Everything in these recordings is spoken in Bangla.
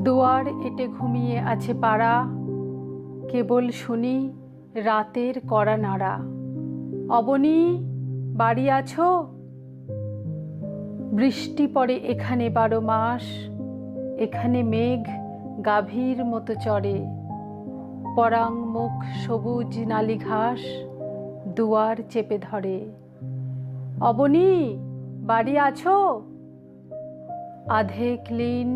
দুয়ার এঁটে ঘুমিয়ে আছে পাড়া, কেবল শুনি রাতের কড়া নাড়া। অবনী, বাড়ি আছো? বৃষ্টি পড়ে এখানে 12 মাস, এখানে মেঘ গাভীর মতো চড়ে। পরাং মুখ সবুজ নালি ঘাস দুয়ার চেপে ধরে। অবনী, বাড়ি আছো? আধে ক্লীন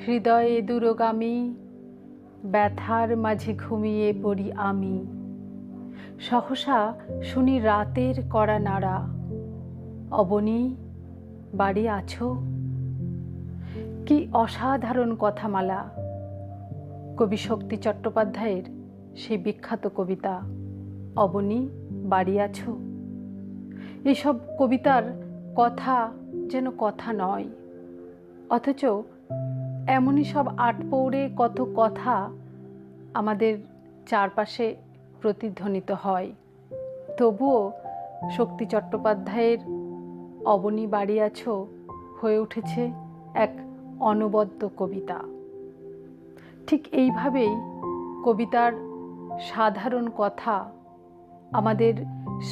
হৃদয়ে দূরগামী, ব্যথার মাঝে ঘুমিয়ে পড়ি আমি। সহসা শুনি রাতের কড়া নাড়া। অবনী, বাড়ি আছো? কি অসাধারণ কথামালা! কবি শক্তি চট্টোপাধ্যায়ের সেই বিখ্যাত কবিতা অবনী, বাড়ি আছো। এসব কবিতার কথা যেন কথা নয়, অথচ এমনই সব আটপৌরে কত কথা আমাদের চারপাশে প্রতিধ্বনিত হয়। তবুও শক্তি চট্টোপাধ্যায়ের অবনী, বাড়ি আছো হয়ে উঠেছে এক অনবদ্য কবিতা। ঠিক এইভাবেই কবিতার সাধারণ কথা আমাদের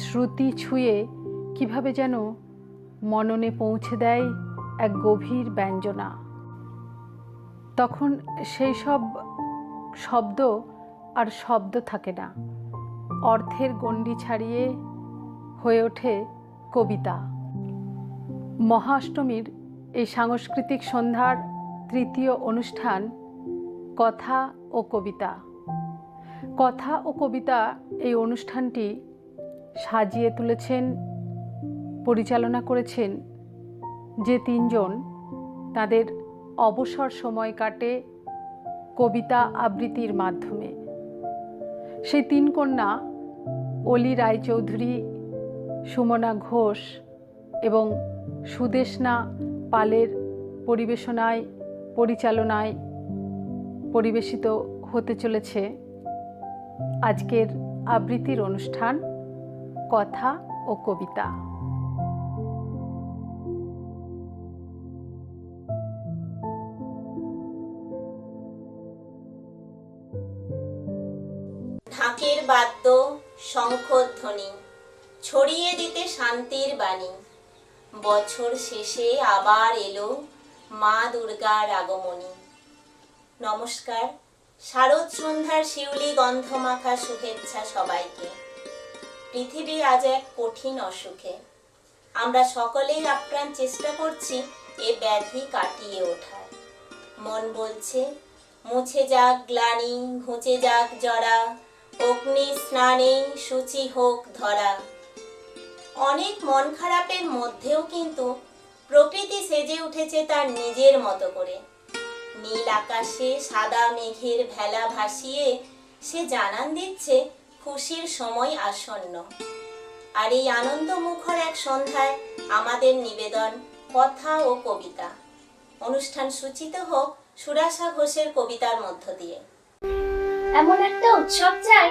শ্রুতি ছুঁয়ে কিভাবে যেন মননে পৌঁছে দেয় এক গভীর ব্যঞ্জনা। তখন সেই সব শব্দ আর শব্দ থাকে না, অর্থের গণ্ডি ছাড়িয়ে হয়ে ওঠে কবিতা। মহাষ্টমীর এই সাংস্কৃতিক সন্ধ্যার তৃতীয় অনুষ্ঠান কথা ও কবিতা। কথা ও কবিতা এই অনুষ্ঠানটি সাজিয়ে তুলেছেন, পরিচালনা করেছেন যে তিনজন, তাদের অবসর সময় কাটে কবিতা আবৃত্তির মাধ্যমে। সেই তিন কন্যা অলি রায়চৌধুরী, সুমনা ঘোষ এবং সুদেষ্ণা পালের পরিবেশনায়, পরিচালনায় পরিবেশিত হতে চলেছে আজকের আবৃত্তির অনুষ্ঠান কথা ও কবিতা। ঢাকের বাদ্য শঙ্খধ্বনি ছড়িয়ে দিতে শান্তির বাণী। বছর শেষে আবার এলো মা দুর্গার আগমনী। নমস্কার, শারদ সন্ধ্যার শিউলি গন্ধমাখা শুভেচ্ছা সবাইকে। পৃথিবী আজ এক কঠিন অসুখে। আমরা সকলেই আপ্রাণ চেষ্টা করছি এ ব্যাধি কাটিয়ে ওঠার। মন বলছে মুছে যাক গ্লানি, ঘুচে যাক জরা, অগ্নি স্নানে সূচি হোক ধরা। অনেক মন খারাপের মধ্যেও কিন্তু প্রকৃতি সেজে উঠেছে তার নিজের মতো করে। নীল আকাশে সাদা মেঘের ভেলা ভাসিয়ে সে জানান দিচ্ছে খুশির সময় আসন্ন। আর এই আনন্দ মুখর এক সন্ধ্যায় আমাদের নিবেদন কথা ও কবিতা। অনুষ্ঠান সূচিত হোক সুরাসা ঘোষের কবিতার মধ্য দিয়ে। এমন একটা উৎসব চাই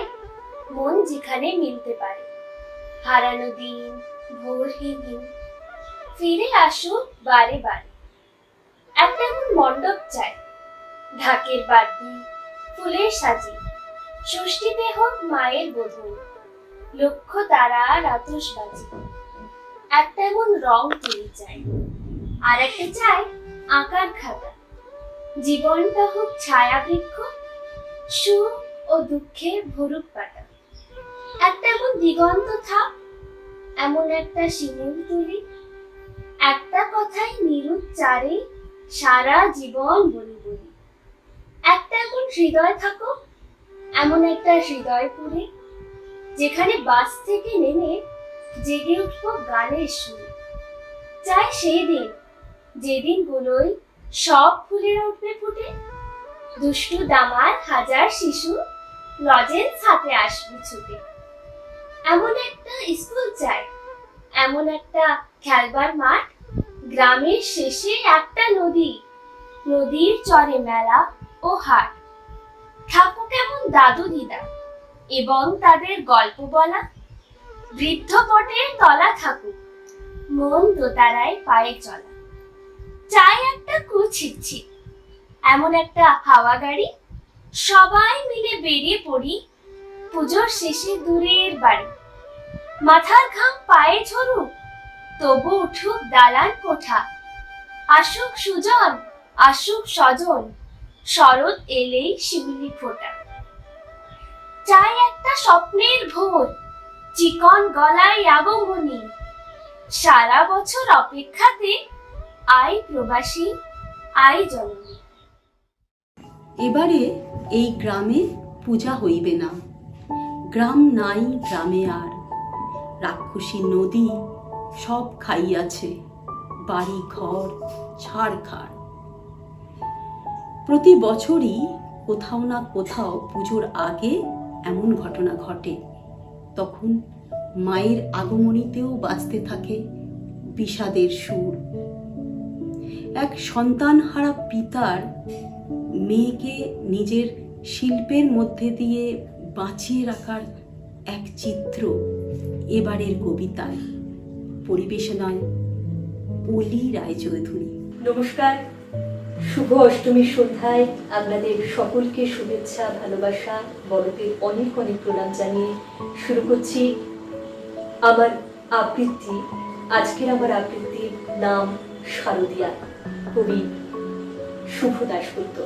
মন যেখানে মিলতে পারে। হারানো দিন, ভোরহীন দিন ফিরে আসুক বারে বারে। একটা এমন মণ্ডপ চাই, ঢাকের বাদ্যি ফুলের সাজি, ষষ্ঠীতে হোক মায়ের বোধন, লক্ষ তারার আতশবাজি। একটা এমন রং তুলি চাই, আর একটা চাই আঁকার খাতা। জীবনটা হোক ছায়া বৃক্ষ, সুখ ও দুঃখে ভরুক পাতা। একটা এমন দিগন্ত থাক, এমন একটা শিমুল তুলি, একটা কথাই নিরুচ্চারে সারা জীবন বলি বলি। একটা এমন হৃদয় থাকো, এমন একটা হৃদয় পুরে, যেখানে বাস থেকে নেমে জেগে উঠবো গানের সুর। চাই সেই দিন, যেদিন গুলোই সব ফুলের উঠবে ফুটে। দুষ্টু দামার হাজার শিশু লজেন্স হাতে আসবে ছুটে। এমন একটা স্কুল চাই, এমন একটা খেলবার মাঠ, গ্রামের শেষে একটা নদী, নদীর চরে মেলা ও হাট। থাকুক এমন দাদু দিদা এবং তাদের গল্প বলা, বৃদ্ধ বটের তলা থাকুক মন দোতারায় পায়ে চলা। চাই একটা কুচিচ্ছি, এমন একটা হাওয়া গাড়ি, সবাই মিলে বেরিয়ে পড়ি পুজোর শেষে দূরের বাড়ি। মাথার ঘাম পায়ে ঝরুক, তবু উঠুক দালান কোঠা। আসুক সুজন, আসুক স্বজন, শরৎ এলেই শিউলি ফোটা। চাই একটা স্বপ্নের ভোর, চিকন গলায় আগমনী। সারা বছর অপেক্ষাতে আই প্রবাসী, আই জননী। এবারে এই গ্রামে পূজা হইবে না, গ্রাম নাই গ্রামে আর। রাক্ষসী নদী সব খাইয়াছে, বাড়ি ঘর ছাড়খাড়। প্রতি বছরই কোথাও না কোথাও পুজোর আগে এমন ঘটনা ঘটে। তখন মায়ের আগমনীতেও বাজতে থাকে বিষাদের সুর। এক সন্তানহারা পিতার মেয়েকে নিজের শিল্পের মধ্যে দিয়ে বাঁচিয়ে রাখার এক চিত্র এবারের কবিতায়। পরিবেশনায় পলি রায়চৌধুরী। নমস্কার, শুভ অষ্টমীর সন্ধ্যায় আপনাদের সকলকে শুভেচ্ছা, ভালোবাসা, বড়দের অনেক অনেক প্রণাম জানিয়ে শুরু করছি আমার আবৃত্তি। আজকের আমার আবৃত্তির নাম শারদিয়া, কবি শুভ দাশগুপ্ত।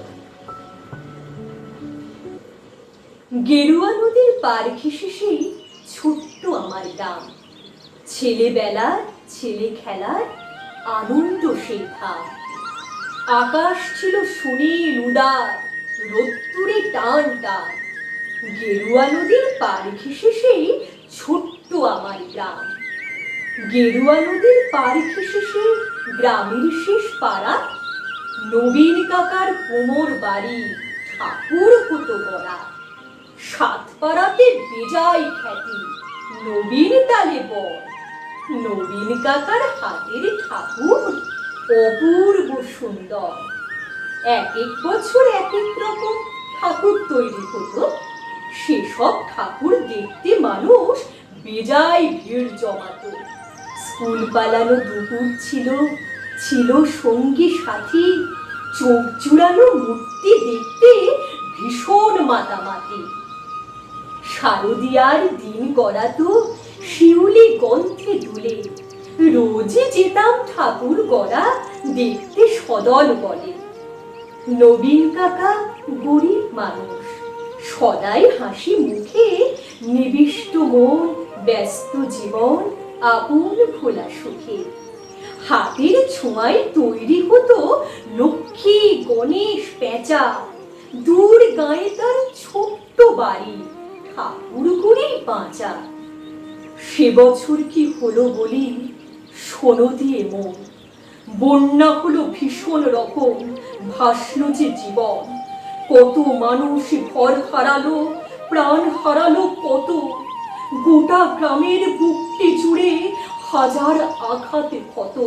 গেরুয়া নদীর পার ঘেঁষে ছোট্ট আমার গ্রাম, ছেলেবেলার ছেলে খেলার আনন্দ সেই ধাম। আকাশ ছিল সুনীল উদার, রোদ্দুরে টান টান। গেরুয়া নদীর পার ঘেঁষে ছোট্ট আমার গ্রাম। গেরুয়া নদীর পার ঘেঁষে গ্রামের শেষ পাড়া, নবীন কাকার কোমর বাড়ি, ঠাকুর হতো গড়া। সাত পাড়াতে বেজায় খ্যাতি, নবীন তালে বর। নবীন কাকার হাতের ঠাকুর অপূর্ব সুন্দর। এক এক বছর এক এক রকম ঠাকুর তৈরি হতো, সেসব ঠাকুর দেখতে মানুষ বেজায় ভিড় জমাতো। স্কুল পালানো দুপুর ছিল, ছিল সঙ্গী সাথী, চোখ জুড়ানো মূর্তি দেখতে ভীষণ মাতামাতি। শারদিয়ার দিন গড়াতো শিউলি গন্ধে দুলে, রোজই যেতাম ঠাকুর গড়া দেখতে সদল বলে। নবীন কাকা গরিব মানুষ, সদাই হাসি মুখে, নিবিষ্ট মন, ব্যস্ত জীবন, আপন ভোলা সুখে। হাতের ছোঁয়ায় তৈরি হতো লক্ষ্মী গণেশ পেঁচা, দূর গায়ে তার ছোট্ট বাড়ি, ঠাকুরগুড়ি বাঁচা। সে বছর কি হলো বলি শোনো দিয়ে মন, বন্যা হলো ভীষণ রকম, ভাসলো যে জীবন। কত মানুষ ঘর হারালো, প্রাণ হারালো কত। গোটা গ্রামের বুকটি জুড়ে হাজার আঘাতে ক্ষত।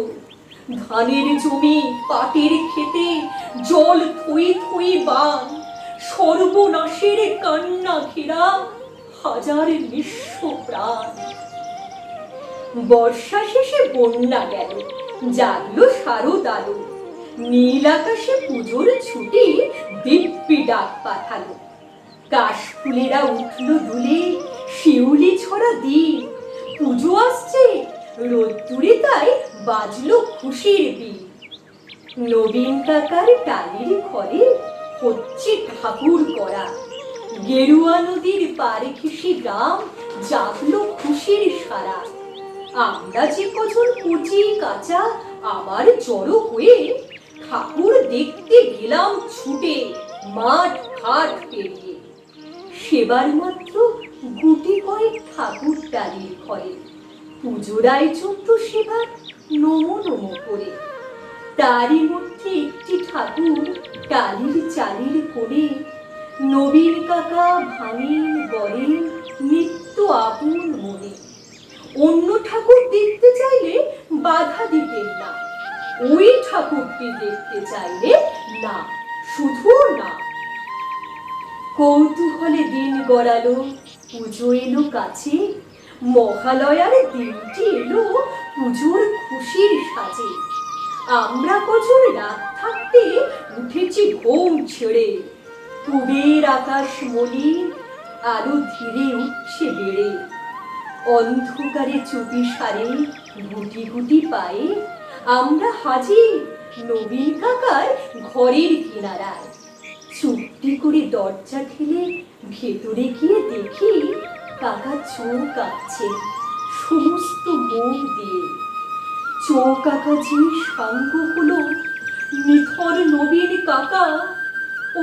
ধানের জমি, পাটের খেতে জল থই থই বান, সর্বনাশের কান্না ঘেরা হাজার নিঃস্ব প্রাণ। বর্ষা শেষে বন্যা গেল, জাগলো শারদ আলো। নীল আকাশে পুজোর ছুটি দিব্যি ডাক পাঠালো। কাশফুলেরা উঠলো দুলে, শিউলি ছড়া দিন। পুজো আসছে রোদ্দুরে, তাই বাজলো খুশির বিন। নবীন কাকার টালির ঘরে হচ্ছে ঠাকুর করা। গেরুয়া নদীর পার ঘেঁষে গ্রাম জাগলো খুশির সারা। আমরা যে কজন কচি কাঁচা আবার জড়ো হয়ে ঠাকুর দেখতে গেলাম ছুটে, মাঠ ঘাট পেরিয়ে। সেবার মাত্র গুটি কয়েক ঠাকুর টালির ঘরে, পুজোর আয়োজন তো সেবার নমো নমো করে। তারই মধ্যে একটি ঠাকুর টালির চালের কোণে, নবীন কাকা ভাঙেন গড়েন নিত্য আপন মনে। অন্য ঠাকুর দেখতে চাইলে বাধা দিতেন না, ওই ঠাকুরটি দেখতে চাইলে না, শুধু না। কৌতূহলে দিন গড়ালো, পুজো এলো কাছে। মহালয়ার দিনটি এলো পুজোর খুশির সাজে। আমরা কজন রাত থাকতে উঠেছি ঘুম ছেড়ে। পুবের আকাশ মলি আরো ধীরে উঠছে বেড়ে। অন্ধকারে চুপি সারে গুটি গুটি পায়ে আমরা হাজির নবীন কাকার ঘরের কিনারায়। চুপটি করে দরজা ঠেলে ভেতরে গিয়ে দেখি কাকা চোখ আঁকছে সমস্ত মুখ দিয়ে। চোখ আঁকা যে সাঙ্গ হলো নিথর নবীন কাকা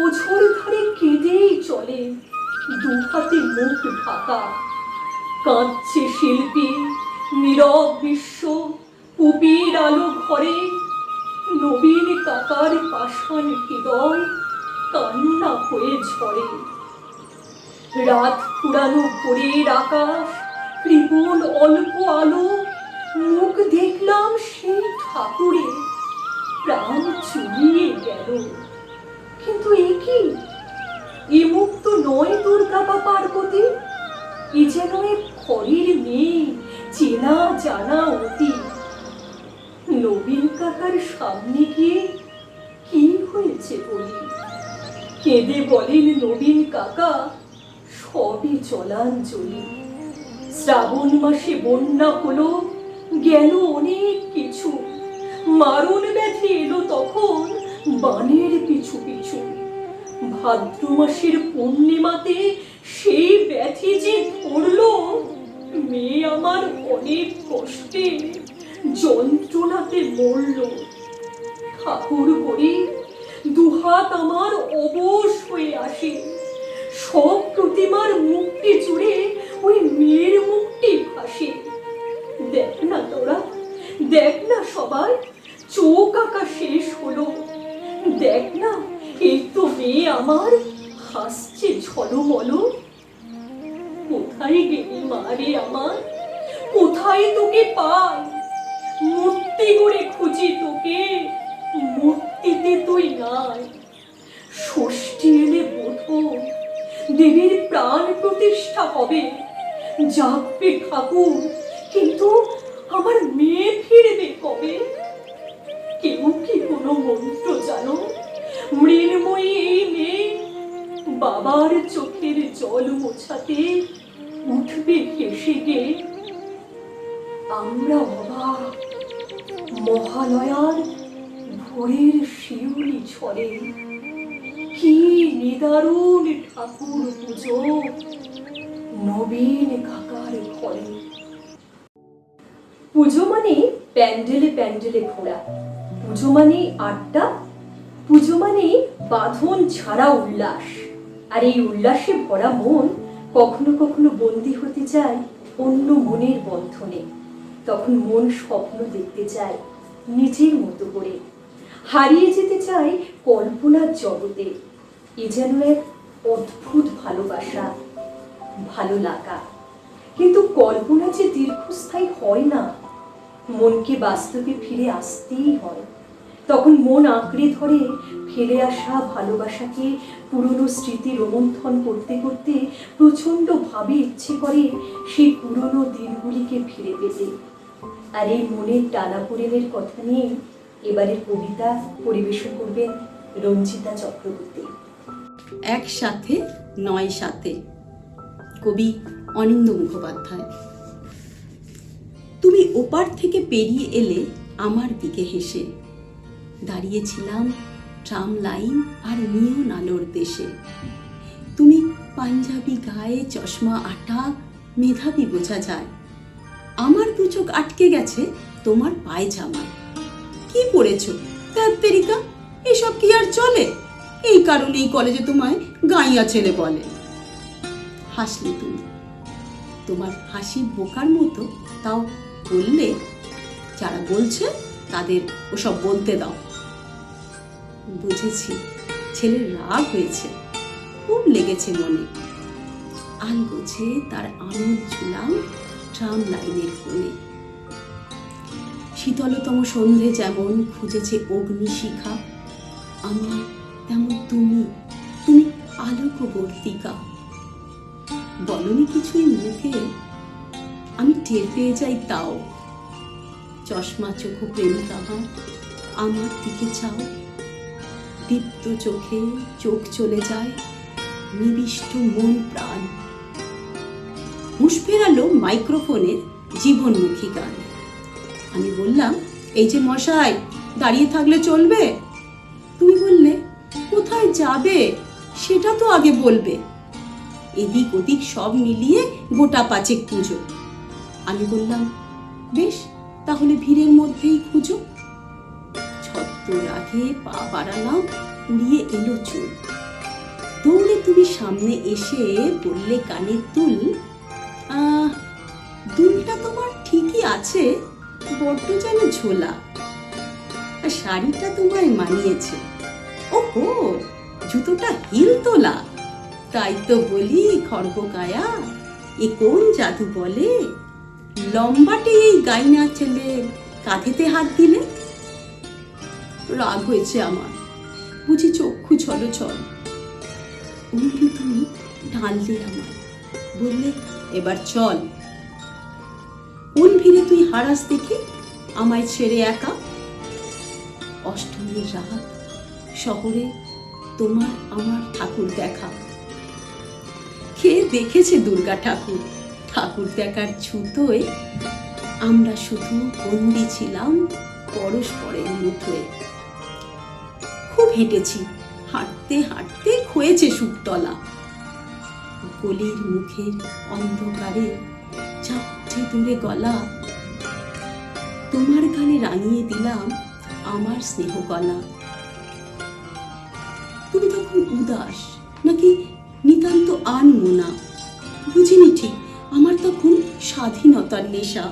ওঝর ধারে কেঁদেই চলে, দুহাতে মুখ ঢাকা। কাঁদছে শিল্পী নীরব বিশ্ব পুবের আলো ঘরে। নবীন কাকার পাষাণ হৃদয় কান্না হয়ে ঝরে। রাত পুরানো ভোরের আকাশ কৃপণ অল্প আলো, মুখ দেখলাম সেই ঠাকুরে, প্রাণ চুলিয়ে গেল। কিন্তু এ কি, এ মুখ তো নয় দুর্গা বা পার্বতী, এ যেন এক ঘরের মেয়ে, চেনা জানা অতি। নবীন কাকার সামনে গিয়ে কি হয়েছে বলি, কেঁদে বলেন নবীন কাকা সবই জলাঞ্জলি। শ্রাবণ মাসে বন্যা হলো, গেল অনেক কিছু, মারণ ব্যাধি এলো তখন বানের পিছু পিছু। ভাদ্র মাসের পূর্ণিমাতে সেই ব্যাধি যে ধরলো, মেয়ে আমার অনেক কষ্টে যন্ত্রণাতে মরল। ঠাকুর করি দুহাত আমার অবশ হয়ে আসে, সব প্রতিমার মুক্তি জুড়ে ওই মেয়ের মুক্তি ভাসে। দেখ না তোরা, দেখ না সবাই, চোখ আঁকা শেষ হলো। দেখ না, এই তো মেয়ে আমার হাসছে ঝলমল। কোথায় গেলি মা রে আমার, কোথায় তোকে পাই? মূর্তি করে খুঁজি তোকে, মূর্তিতে তুই নাই। ষষ্ঠী এলে বোধন দেবীর প্রাণ প্রতিষ্ঠা হবে, জাগবে ঠাকুর, কিন্তু আমার মেয়ে ফিরবে কবে? কেউ কি কোনো মন্ত্র জানো? মৃন্ময়ী এই মেয়ে বাবার চোখের জল মোছাতে উঠবে হেসে গে। আমরা অবাক, মহালয়ার ভোরের শিউলি ছড়ে, কি নিদারুণ ঠাকুর পুজো নবীন কাকার ঘরে। পুজো মানে প্যান্ডেলে প্যান্ডেলে ঘোরা, পুজো মানে আড্ডা, পুজো মানে বাঁধন ছাড়া উল্লাস। আর এই উল্লাসে ভরা মন কখনো কখনো বন্দী হতে চায় অন্য মনের বন্ধনে। তখন মন স্বপ্ন দেখতে চায় নিজের মতো করে, হারিয়ে যেতে চায় কল্পনার জগতে। এ যেন এক অদ্ভুত ভালোবাসা, ভালো লাগা। কিন্তু কল্পনা যে দীর্ঘস্থায়ী হয় না, মনকে বাস্তবে ফিরে আসতেই হয়। তখন মন আঁকড়ে ধরে ফেলে আসা ভালোবাসাকে, পুরনো স্মৃতি রোমন্থন করতে করতে প্রচণ্ড ভাবে ইচ্ছে করে সেই পুরনো দিনগুলিকে ফিরে পেতে। আর এই মনের টানাপোড়েনের কথা নিয়ে এবারের কবিতা পরিবেশন করবেন রঞ্জিতা চক্রবর্তী। একসাথে নয় সাথে, কবি অনিন্দ মুখোপাধ্যায়। তুমি ওপার থেকে পেরিয়ে এলে আমার দিকে হেসে, দাঁড়িয়েছিলাম ট্রাম লাইন আর নিয়ন আলোর দেশে। তুমি পাঞ্জাবি গায়ে, চশমা আটা, মেধাবী বোঝা যায়। আমার দু চোখ আটকে গেছে তোমার পায়জামায়। কি পড়েছ তেরিকা, এসব কি আর চলে? এই কারণেই কলেজে তোমায় গাইয়া ছেলে বলে। হাসলে তুমি, তোমার হাসি বোকার মতো, তাও বললে যারা বলছে তাদের ওসব বলতে দাও। বুঝেছি ছেলের রাগ হয়েছে, খুব লেগেছে মনে। আলগোছে তার আঙুল ঝুলাম ট্রাম লাইনের কোণে। শীতলতম সন্ধে যেমন খুঁজেছে অগ্নিশিখা, আমার তেমন তুমি, তুমি আলোকবর্তিকা। বলনি কিছুই মুখে, আমি টের পেয়ে যাই তাও। চশমা চোখ প্রেমিক আমার, আমার দিকে চাও, দীপ্ত চোখে চোখ চলে যায়, নিবিষ্ট মন প্রাণ। হুঁশ ফেরালো মাইক্রোফোনের জীবনমুখী গান। আমি বললাম, এই যে মশাই, দাঁড়িয়ে থাকলে চলবে? তুমি বললে, কোথায় যাবে সেটা তো আগে বলবে। এদিক ওদিক সব মিলিয়ে গোটা 5 পুজো। আমি বললাম, বেশ, তাহলে ভিড়ের মধ্যেই খুঁজো। ছত্তর আগে পা বাড়ালাম, উড়িয়ে এলো চুল। দৌড়ে তুমি সামনে এসে বললে কানের দুল, দুলটা তোমার ঠিকই আছে, বড্ড যেন ঝোলা। শাড়িটা তোমায় মানিয়েছে। ওহো, জুতোটা হিল তোলা। তাই তো বলি খর্বকায়া, এ কোন জাদু বলে? লম্বাটে এই গাইনা ছেলে কাঁধেতে হাত দিলে। রাগ হয়েছে আমার, বুঝি চক্ষু ছলছল। অমনি তুমি টানলে আমার, বললে, এবার চল। কোন ভিড়ে তুই হারাস দেখি আমায় ছেড়ে একা। অষ্টমীর রাত, শহরে তোমার আমার ঠাকুর দেখা। কে দেখেছে দুর্গা ঠাকুর? ঠাকুর দেখার ছুতোয় আমরা শুধু বন্দি ছিলাম পরস্পরের মুঠোয়। খুব হেঁটেছি, হাঁটতে হাঁটতে ক্ষয়েছে সুপতলা। গলির মুখের অন্ধকারে চাপটে দূরে গলা, তোমার গালে রাঙিয়ে দিলাম আমার স্নেহ গলা। তুমি তখন উদাস নাকি নিতান্ত আনমনা, বুঝিনি ঠিক। আমার তখন স্বাধীনতার নেশা।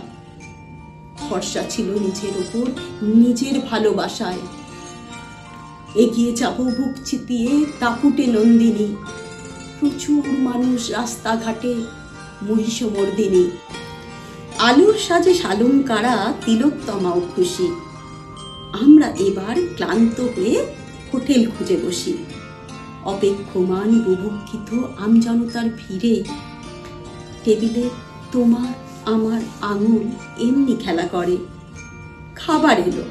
ভরসা ছিল নিজের ওপর, নিজের ভালোবাসায়। এগিয়ে যাব বুক চিতিয়ে দাপুটে নন্দিনী। প্রচুর মানুষ রাস্তাঘাটে, মহিষমর্দিনী। আলোর সাজে শালঙ্কারা তিলোত্তমাও খুশি। আমরা এবার ক্লান্ত হয়ে হোটেল খুঁজে বসি। অপেক্ষমান বুভুক্ষিত আমজনতার ভিড়ে টেবিলে তোমার আমার আঙুল এমনি খেলা করে। খাবার এলো,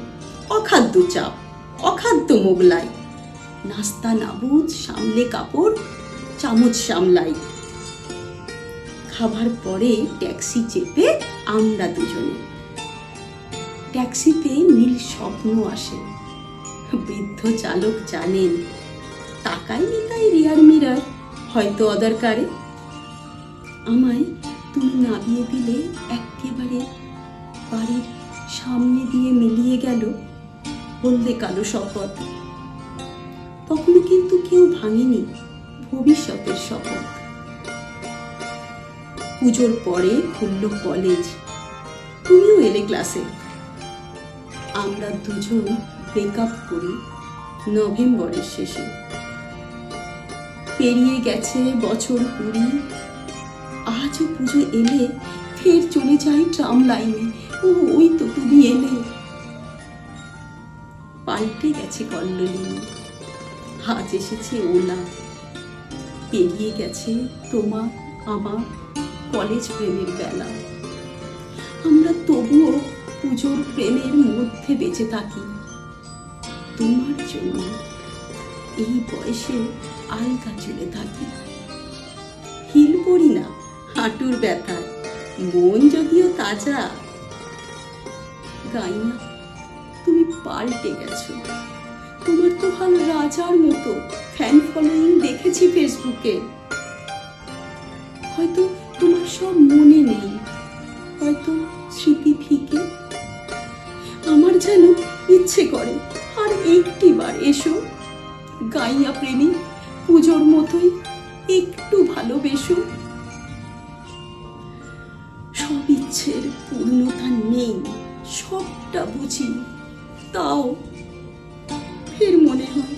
অখাদ্য চাপ, অখাদ্য মোগলাই। নাস্তা নাবুদ, সামলে কাপড়, চামচ সামলাই। খাবার পরে ট্যাক্সি চেপে আমরা দুজনে। ট্যাক্সিতে নীল স্বপ্ন আসে। বৃদ্ধ চালক জানেন, তাকায়নি তাই রিয়ার মিরার, হয়তো অদরকারে। আমায় তুমি নামিয়ে দিলে একেবারে বাড়ির সামনে দিয়ে মিলিয়ে গেল, বললে কালো শপথ। তখনো কিন্তু কেউ ভাঙেনি ভবিষ্যতের শপথ। পুজোর পরে খুলল কলেজ, তুমিও এলে ক্লাসে। আমরা দুজন ব্রেকআপ করি নভেম্বরের শেষে। পেরিয়ে গেছে বছর 20, আজও পুজো এলে ফের চলে যাই ট্রাম লাইনে। ও, ওই তো তুমি এলে। পাল্টে গেছে কল্লোলিনী, আজ এসেছে ওলা। পেরিয়ে গেছে তোমার আমার কলেজ প্রেমের বেলা। আমরা তবুও পুজোর প্রেমের মধ্যে বেঁচে থাকি তোমার জন্য। এই বয়সে আলগা চলে থাকি। হিল পরি না হাঁটুর ব্যথায়, মন যদিও তাজা। গাইনা, তুমি পাল্টে গেছো। তোমার তো হাল রাজার মতো ফ্যান ফলোয়িং দেখেছি ফেসবুকে। হয়তো তোমার সব মনে নেই, হয়তো স্মৃতি ফিকে। আমার যেন ইচ্ছে করে আর একটিবার এসো গাইয়া প্রেমী, পুজোর মতোই একটু ভালোবেসো। সব ইচ্ছের পূর্ণতা নেই, সবটা বুঝি, তাও ফের মনে হয়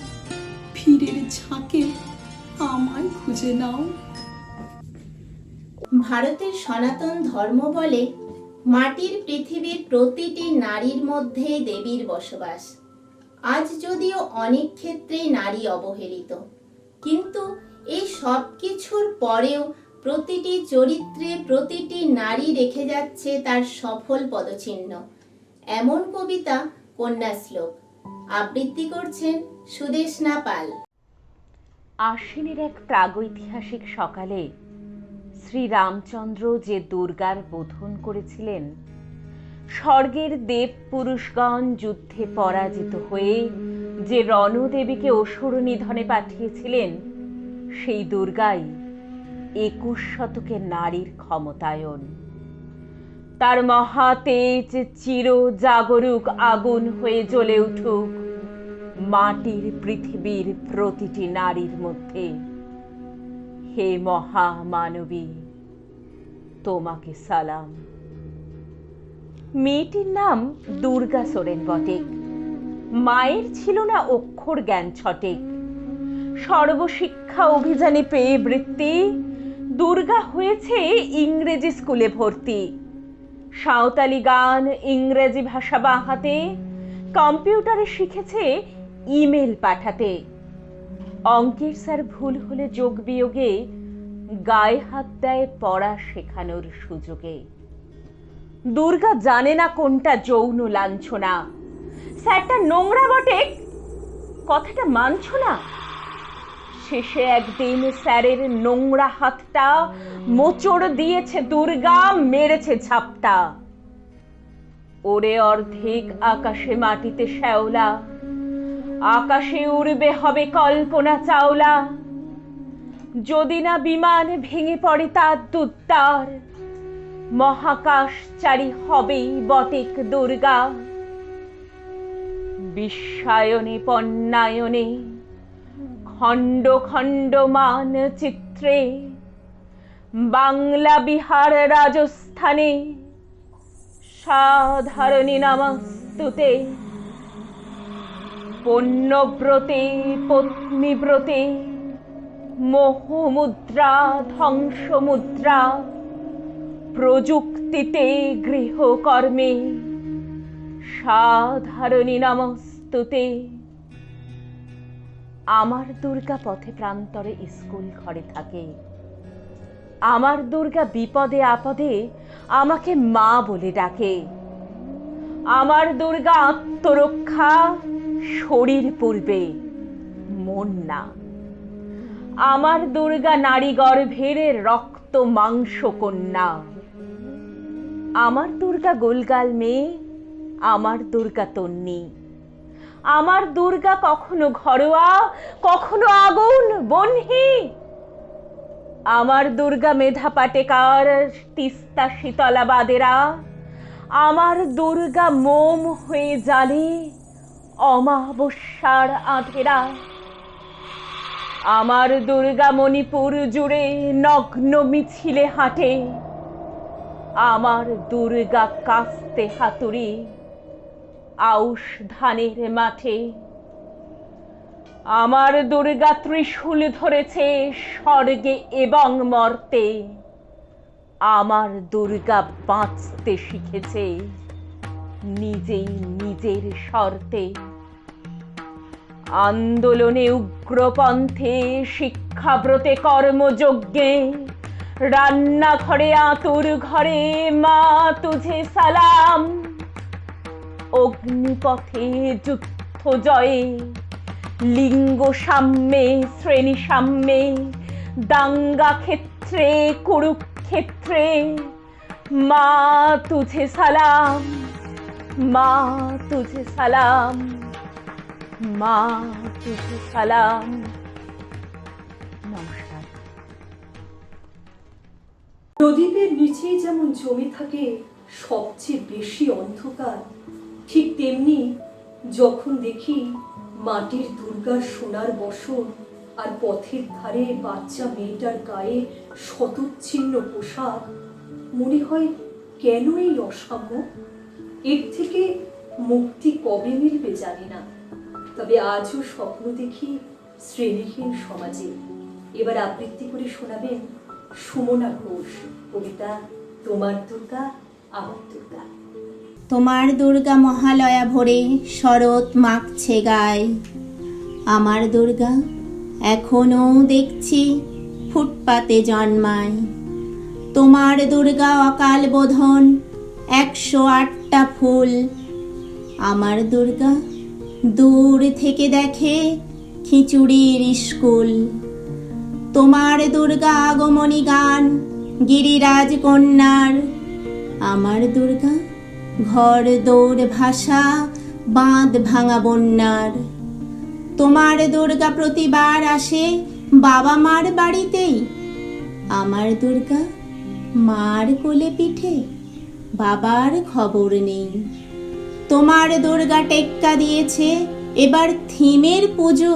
ভিড়ের ঝাঁকে আমায় খুঁজে নাও। ভারতের সনাতন ধর্ম বলে মাটির পৃথিবীর প্রতিটি নারীর মধ্যেই দেবীর বসবাস। আজ যদিও অনেক ক্ষেত্রেই নারী অবহেলিত, কিন্তু এই সব কিছুর পরেও প্রতিটি চরিত্রে প্রতিটি নারী রেখে যাচ্ছে তার সফল পদচিহ্ন। এমন কবিতা কন্যাশ্লোক। আবৃত্তি করছেন সুদেষ্ণা পাল। আশ্বিনের এক প্রাগৈতিহাসিক সকালে শ্রীরামচন্দ্র যে দুর্গার বোধন করেছিলেন, স্বর্গের দেব পুরুষগণ যুদ্ধে পরাজিত হয়ে যে রণদেবীকে অসুর নিধনে পাঠিয়েছিলেন, সেই দুর্গাই 21 শতকের নারীর ক্ষমতায়ন। তার মহাতেজ চির জাগরুক আগুন হয়ে জ্বলে উঠুক মাটির পৃথিবীর প্রতিটি নারীর মধ্যে। হে মহামানবী, তোমাকে সালাম। মেয়েটির নাম দুর্গা সোরেন বটে। মায়ের ছিল না অক্ষর জ্ঞান ছটেক। সর্বশিক্ষা অভিযানে পেয়ে বৃত্তি, দুর্গা হয়েছে ইংরেজি স্কুলে ভর্তি। সাঁওতালি গান, ইংরেজি ভাষা বাঁ হাতে, কম্পিউটারে শিখেছে ইমেল পাঠাতে। অঙ্কের স্যার ভুল হলে যোগ বিয়োগে গায়ে হাত দেয় পড়া শেখানোর সুযোগে। দুর্গা জানে না কোনটা যৌন লাঞ্ছনা। স্যারটা নোংরা বটে, কথাটা মানছ না? শেষে একদিন স্যারের নোংরা হাতটা মোচড় দিয়েছে দুর্গা, মেরেছে ঝাপটা। ওরে অর্ধেক আকাশে মাটিতে শ্যাওলা, আকাশে উড়বে হবে কল্পনা চাওলা। যদি না বিমান ভেঙে পড়ে তার দুদ্দার, মহাকাশচারী হবেই বটেক দুর্গা। বিশ্বায়নে পণ্যায়নে খণ্ড খণ্ড মানচিত্রে, বাংলা বিহার রাজস্থানে সাধারণী নমস্তুতে। পণ্যব্রতে পত্নীব্রতে মোহমুদ্রা ধ্বংসমুদ্রা, প্রযুক্তিতে গৃহকর্মে সাধারণী নমস্তুতে। আমার দুর্গা পথে প্রান্তরে স্কুল ঘরে থাকে। আমার দুর্গা বিপদে আপদে আমাকে মা বলে ডাকে। আমার দুর্গা আত্মরক্ষা শরীর পূর্বে, মন না। আমার দুর্গা নারী গর্ভের রক্ত মাংস কন্যা। আমার দুর্গা গোলগাল মেয়ে, আমার দুর্গা তন্নি। আমার দুর্গা কখনো ঘরোয়া, কখনো আগুন বহ্নি। আমার দুর্গা মেধা পাটেকার, তিস্তা শীতলা বাদেরা। আমার দুর্গা মোম হয়ে জ্বালে অমাবস্যার আঁধেরা। আমার দুর্গা মণিপুর জুড়ে নগ্ন মিছিলে হাঁটে। আমার দুর্গা কাস্তে হাতুড়ি আউশ ধানের মাঠে। আমার দুর্গা ত্রিশূল ধরেছে স্বর্গে এবং মর্তে। আমার দুর্গা বাঁচতে শিখেছে নিজেই নিজের শর্তে। আন্দোলনে উগ্রপন্থে, শিক্ষাব্রতে কর্মযজ্ঞে, রান্নাঘরে আতুর ঘরে মা তুঝে সালাম। অগ্নিপথে যুদ্ধ জয়ে, লিঙ্গ সাম্যে শ্রেণী সাম্যে, দাঙ্গা ক্ষেত্রে কুরুক্ষেত্রে মা তুঝে সালাম, মা তুঝে সালাম, মা তুঝে সালাম। নমস্কার। প্রদীপের নিচেই যেমন জমে থাকে সবচেয়ে বেশি অন্ধকার, ঠিক তেমনি যখন দেখি মাটির দুর্গার সোনার বসন আর পথের ধারে বাচ্চা মেয়েটার গায়ে শতচ্ছিন্ন পোশাক, মনে হয় কেন এই অসাম্য? এর থেকে মুক্তি কবে মিলবে জানি না, তবে আজও স্বপ্ন দেখি শ্রেণীহীন সমাজে। এবার আবৃত্তি করে শোনাবেন সুমনা ঘোষ কবিতা তোমার দুর্গা আমার দুর্গা। তোমার দুর্গা মহালয়া ভোরে শরৎ মাখছে গায়ে। আমার দুর্গা এখনো দেখছি ফুটপাতে জন্মায়। তোমার দুর্গা অকাল বোধন 108টা ফুল। আমার দুর্গা দূর থেকে দেখে খিচুড়ির স্কুল। তোমার দুর্গা আগমনী গান গিরিরাজ কন্যার, আমার দুর্গা ঘর দৌড় ভাষা বাঁধ ভাঙা বন্যার। তোমার দুর্গা প্রতিবার আসে বাবা মার বাড়িতেই, আমার দুর্গা মার কোলে পিঠে বাবার খবর নেই। তোমার দুর্গা টেক্কা দিয়েছে এবার থিমের পুজো,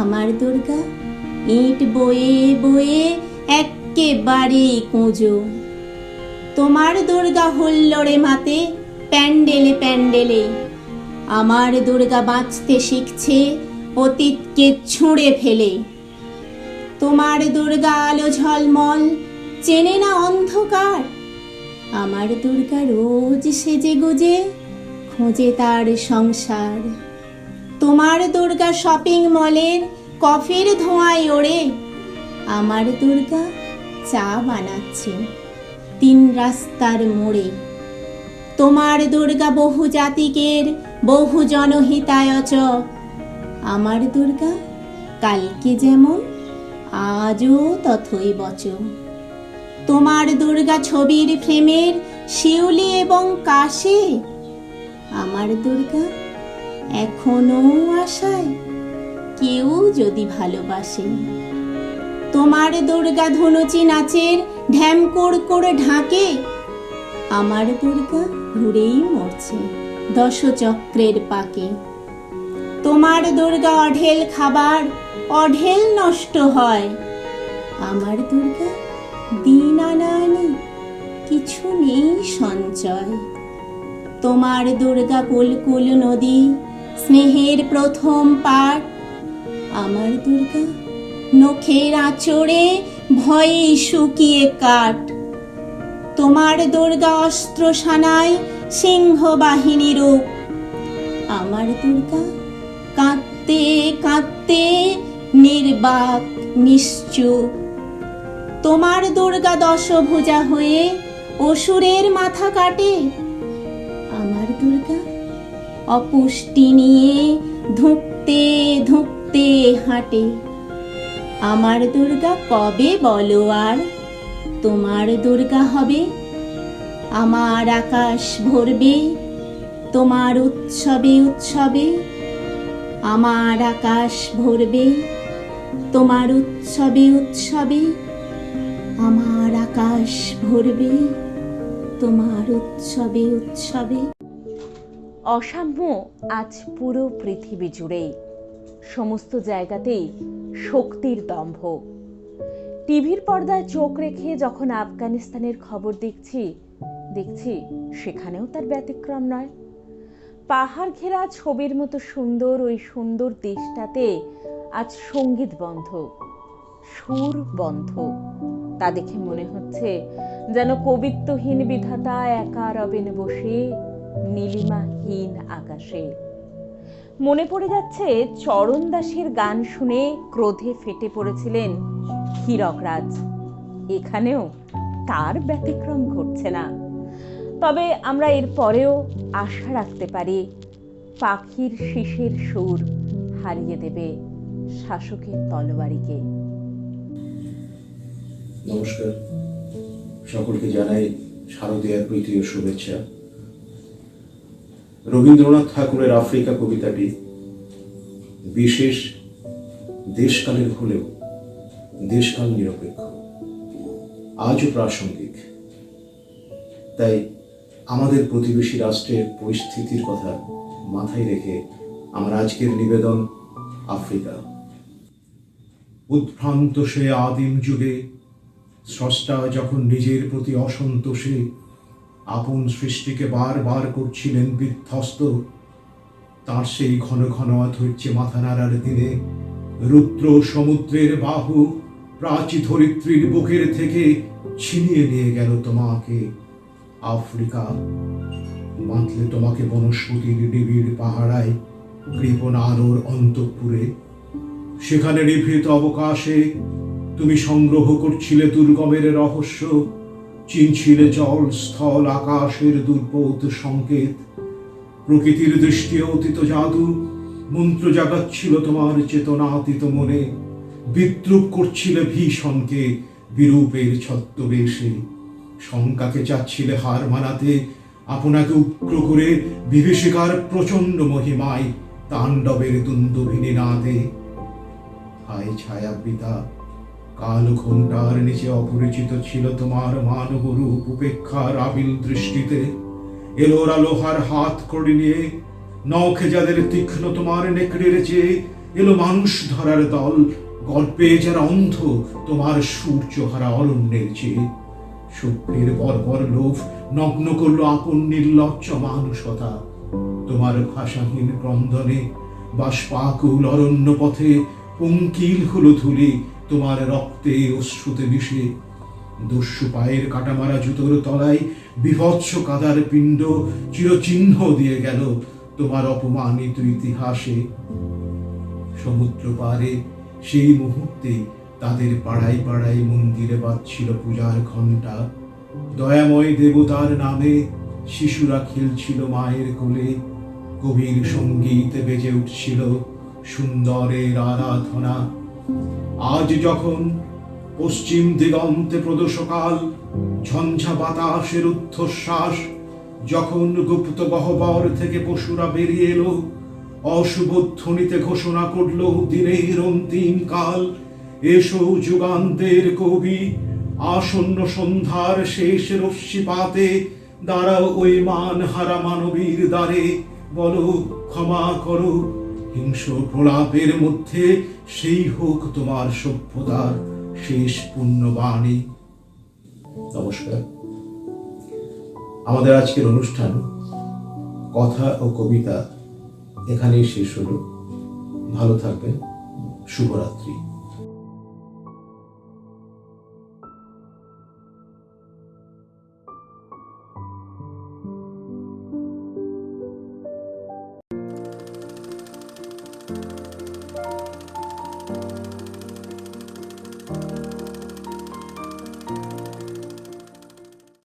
আমার দুর্গা ইট বয়ে বয়ে এক্কেবারে কুঁজো। তোমার দুর্গা হুল্লোড়ে মাতে প্যান্ডেলে প্যান্ডেলে, আমার দুর্গা বাঁচতে শিখছে অতীতকে ছুঁড়ে ফেলে। তোমার দুর্গা আলো ঝলমল চেনে না অন্ধকার, আমার দুর্গা রোজ সেজে গুজে খোঁজে তার সংসার। তোমার দুর্গা শপিং মলের কফির ধোঁয়ায় ওড়ে, আমার দুর্গা চা বানাচ্ছে 3 রাস্তার মোড়ে। তোমার দুর্গা বহু জাতিকের বহু জনহিতায়চ, আমার দুর্গা কালকে যেমন আজও তথই বচ। তোমার দুর্গা ছবির ফ্রেমের শিউলি এবং কাশে, আমার দুর্গা এখনো আশায় কেউ যদি ভালোবাসে। তোমার দুর্গা ধনুচি নাচের ঢ্যামকোর করে ঢাকে, আমার দুর্গা ঘুরেই মরছে 10 চক্রের পাকে। তোমার দুর্গা অঢেল খাবার অঢেল নষ্ট হয়, আমার দুর্গা দিন আনা আনি কিছু নেই সঞ্চয়। তোমার দুর্গা কুলকুল নদী স্নেহের প্রথম পাঠ, আমার দুর্গা নখের আঁচড়ে ভয়ে শুকিয়ে কাঠ। তোমার দুর্গা অস্ত্র সানায় সিংহ বাহিনী রূপ, আমার দুর্গা কাঁদতে কাঁদতে নির্বাক নিশ্চুপ। তোমার দুর্গা 10 ভুজা হয়ে অসুরের মাথা কাটে, আমার দুর্গা অপুষ্টি নিয়ে ধুঁকতে ধুঁকতে হাঁটে। আমার দুর্গা কবে বলো আর তোমার দুর্গা হবে, আমার আকাশ ভরবে তোমার উৎসবে উৎসবে, আমার আকাশ ভরবে তোমার উৎসবে উৎসবে, আমার আকাশ ভরবে তোমার উৎসবে উৎসবে। অসাম্য আজ পুরো পৃথিবী জুড়েই, সমস্ত জায়গাতেই শক্তির দম্ভ। টিভির পর্দায় চোখ রেখে যখন আফগানিস্তানের খবর দেখছি সেখানেও তার ব্যতিক্রম নয়। পাহাড় ঘেরা ছবির মতো সুন্দর ওই সুন্দর দেশটাতে আজ সঙ্গীত বন্ধ, সুর বন্ধ। তা দেখে মনে হচ্ছে যেন কবিত্বহীন বিধাতা একা রবেন বসে নীলিমাহীন আকাশে। মনে পড়ে যাচ্ছে চরণ দাসের গান শুনে ক্রোধে ফেটে পড়েছিলেন হীরকরাজ। এখানেও তার ব্যতিক্রম ঘটছে না। তবে আমরা এর পরেও আশা রাখতে পারি পাখির শীষের সুর হারিয়ে দেবে শাসকের তলোয়ারিকে। নমস্কার, সকলকে জানাই শারদীয়ার প্রীতি ও শুভেচ্ছা। রবীন্দ্রনাথ ঠাকুরের আফ্রিকা কবিতাটি বিশেষ দেশকালের হলেও দেশকাল নিরপেক্ষ, আজও প্রাসঙ্গিক। তাই আমাদের প্রতিবেশী রাষ্ট্রের পরিস্থিতির কথা মাথায় রেখে আমার আজকের নিবেদন আফ্রিকা। উদ্ভ্রান্ত সে আদিম যুগে স্রষ্টা যখন নিজের প্রতি অসন্তোষে আপন সৃষ্টিকে বারবার করছিলেন বিধ্বস্ত, তার সেই ঘন ঘন অধৈর্যে মাথা নাড়ার দিনে রুদ্র সমুদ্রের বাহু প্রাচী ধরিত্রীর বুকের থেকে ছিনিয়ে নিয়ে গেল তোমাকে আফ্রিকা। বাঁধলে তোমাকে বনস্পতির নিবিড় পাহাড়ায় কৃপণ আলোর অন্তঃপুরে। সেখানে নিভৃত অবকাশে তুমি সংগ্রহ করছিলে দুর্গমের রহস্য, চিনছিলে জল স্থল আকাশের দুর্বোধ সংকেত। প্রকৃতির দৃষ্টি অতীত জাদু মন্ত্র জাগাচ্ছিল তোমার চেতনাতীত মনে, বিদ্রুপ করছিলে ভীষণকে বিরূপের ছদ্মবেশে, শঙ্কাকে চাচ্ছিলে হার মানাতে, আপনাকে উগ্র করে বিভীষিকার প্রচণ্ড মহিমায় তাণ্ডবের দুন্দুভিনী নাদে। হায় ছায়াবৃতা, কাল ঘণ্টার নিচে অপরিচিত ছিল তোমার মানব রূপ উপেক্ষার আবিল দৃষ্টিতে। এলোরা লোহার হাত করে নিয়ে, নখে যাদের তীক্ষ্ণ তোমার নেকড়ের চেয়ে, এলো মানুষ ধরার দল, গল্পে যারা অন্ধ তোমার সূর্যহারা অরণ্যের চেয়ে। সভ্যের বর্বর লোভ নগ্ন করলো আপন নির্লজ্জ মানুষতা, তোমার ভাষাহীন ক্রন্দনে বাষ্পাকুল অরণ্য পথে পঙ্কিল হলো ধুলি তোমার রক্তে অশ্রুতে মিশে। দস্যু পায়ের কাটামারা জুতোর তলায় বিভৎস কাদার পিণ্ড চিরচিহ্ন দিয়ে গেল তোমার অপমানিত ইতিহাসে। সমুদ্র পারে সেই মুহূর্তে তাদের পাড়ায় পাড়ায় মন্দিরে বাজছিল পূজার ঘণ্টা, দয়াময় দেবতার নামে শিশুরা খেলছিল মায়ের কোলে, কবির সঙ্গীতে বেজে উঠছিল সুন্দরের আরাধনা। আজ যখন পশ্চিম দিগন্তে প্রদোষকাল, ঝঞ্ঝা বাতাসের ঊর্ধ্বশ্বাস, যখন গুপ্ত গহ্বর থেকে পশুরা বেরিয়ে এলো, অশুভ ধ্বনিতে ঘোষণা করল দিনের অন্তিম কাল। এসো যুগান্তের কবি, আসন্ন সন্ধ্যার শেষ রশ্মিপাতে দাঁড়াও ওই মান হারা মানবীর দ্বারে, বলো ক্ষমা করো, হিংস প্রলাপের মধ্যে সেই হোক তোমার সভ্যতার শেষ পুণ্যবাণী। নমস্কার। আমাদের আজকের অনুষ্ঠান কথা ও কবিতা এখানেই শেষ হলো। ভালো থাকবেন। শুভরাত্রি।